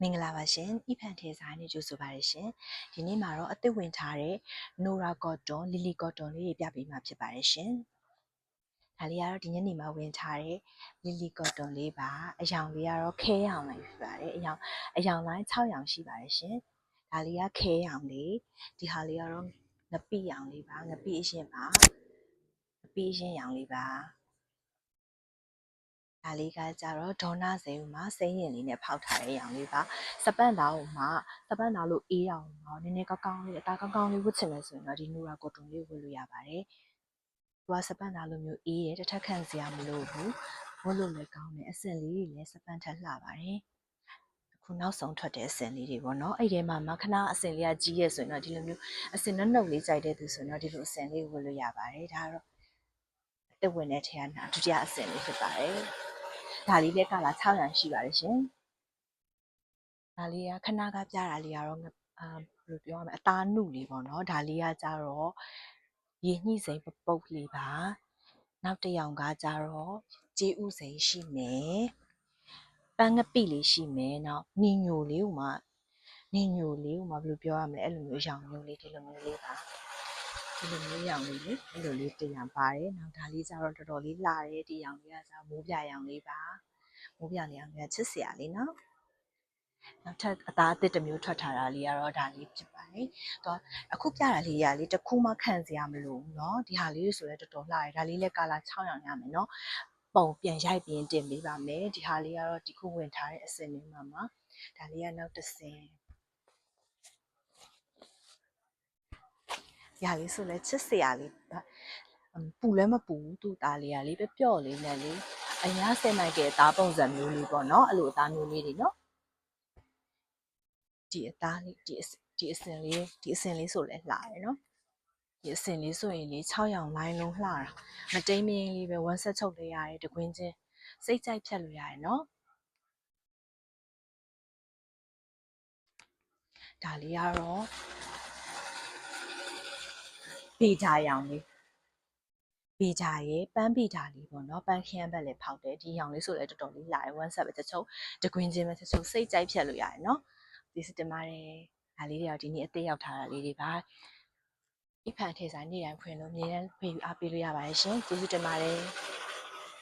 မင်္ဂလာပါရှင်။ဤဖန်ထေဆိုင်နဲ့ကြိုဆိုပါရရှင်။ဒီနေ့မှာတော့အသစ်ဝင်ထားတဲ့ Nora Cotton, Lily Cotton လေးတွေပြပေးမှာဖြစ်ပါတယ်ရှင်။ဒါလေးကတော့ဒီညနေမှာဝင်ထားတဲ့ Lily Cotton လေးပါ။အယောင်လေးကတော့ခဲရောင်လေးဖြစ်ပါတယ်။အယောင်လိုင်း6ရောင်ရှိပါတယ်ရှင်။ဒါလေးကခဲရောင်လေး။ဒီဟာလေးကတော့ငပိရောင်လေးပါ။ငပိအရင်ပါ။ငပိအရင်ရောင်လေးပါ။ဒါလေးကကြတော့ဒေါနာစိန်မှာစိန်ရင်လေးနဲ့ဖောက်ထားတဲ့ရောင်လေးပါစပန့်သားလို့အေးရောင်တော့နည်းနည်းကောင်းလေးအသားကောင်းလေးဝတ်ချင်မယ်ဆိုရင်တော့ဒီ Nora Cotton လေးဝတ်လို့ရပါတယ်သူကစပန့်သားလိုမျိုးအေးရတစ်ထပ်ခန့်စရာမလိုဘူးဝတ်လို့လည်းကောင်းတယ်အစင်လေးတွေလည်းစပန့်ထက်လှပါတယ်အခုနောက်ဆုံးထွက်တဲ့အစင်လေးတွေပေါ့နော်အဲ့ဒီမှာခဏအစင်လေးကကြီးရဲဆိုရင်တော့ဒီလိုမျိုးအစင်နှုတ်လေးကြိုက်တဲ့သူဆိုရင်တော့ဒီလိုအစင်လေးဝတ်လို့ရပါတယ်ဒါကတော့တဝင်းတဲ့ထဲကဒုတိယအစင်လေးဖြစ်ပါတယ်ဒါလေးလည်းကလာ6ရန်ရှိပါတယ်ရှင်ဒါလေးကခဏကပြတာလေးကတော့ဘယ်လိုပြောရမလဲအသားနုလေးပေါ့နော်ဒါလေးကကြတော့ရေညှိစိမ်ပုတ်လေးပါနောက်တစ်ယောင်ကကြတော့ကြေးဥစိမ်ရှိမယ်ပန်းငပိလေးရှိမယ်နောက်နီညိုလေးကိုမှဘယ်လိုပြောရမလဲအဲ့လိုမျိုးရောင်မျိုးလေးဒီလိုမျိုးလေးပါဒီလိုမျိုးရောင်လေးလေအဲ့လိုလေးတစ်ရောင်ပါတယ်နောက်ဒါလေးကြတော့တော်တော်လေးလှတယ်ဒီရောင်လေးကကြမိုးပြရောင်လေးပါမိုးပြနေအောင်လည်းချစ်စရာလေးနော်နောက်ထပ်အသားအသစ်တစ်မျိုးထွက်ထားတာလေးကတော့ဒါလေးဖြစ်ပါတယ်။တော့အခုပြတာလေးရလေးတစ်ခုမှခံစရာမလိုဘူးเนาะဒီဟာလေးဆိုလည်းတော်တော်လှတယ်ဒါလေးလည်းကာလာ6ရောင်ရမယ်เนาะပုံပြန်ရိုက်ပြီးတင်ပေးပါမယ်ဒီဟာလေးကတော့ဒီခုဝင်ထားတဲ့အစင်လေးမှာဒါလေးကနောက်တစ်စင်ဒီဟာလေးဆိုလည်းချစ်စရာလေးပူလည်းမပူဘူးသူ့သားလေးကလေးပျော့လေးနဲ့လေးအညာဆင်နိုင်တဲ့အသားပုံစံမျိုးလေးပေါ့เนาะအဲ့လိုအသားမျိုးလေးတွေเนาะဒီအသားလေးဒီအစင်လေးဆိုလဲလှတယ်နော်ဒီအစင်လေးဆိုရင်လေ6ရောင်လိုင်းလုံးလှတာမတိမ်မင်းလေးပဲဝမ်းဆက်ချုပ်လေးရတယ်တကွင်းချင်းစိတ်ကြိုက်ဖြတ်လို့ရတယ်နော်ဒါလေးကတော့ပေဂျာရောင်လေးပေဂျာရဲ့ပန်းပေဂျာလေးပေါ့နော်ပန်းခင်းဘက်လည်းဖောက်တယ်ဒီရောင်လေးဆိုလည်းတော်တော်လေးလှတယ်ဝမ်းဆက်ပဲတချုံတကွင်းချင်းပဲတချုံစိတ်ကြိုက်ဖြတ်လို့ရတယ်နော်ဒီစတင်ပါတယ်ဒါလေးတွေတော့ဒီနေ့အသေးရောက်ထားတာလေးတွေပါဤဖန်ထေဆိုင်နေ့တိုင်းဖွင့်လို့အမြဲတမ်းဖေးအားပေးလို့ရပါတယ်ရှင်ကျေးဇူးတင်ပါတယ်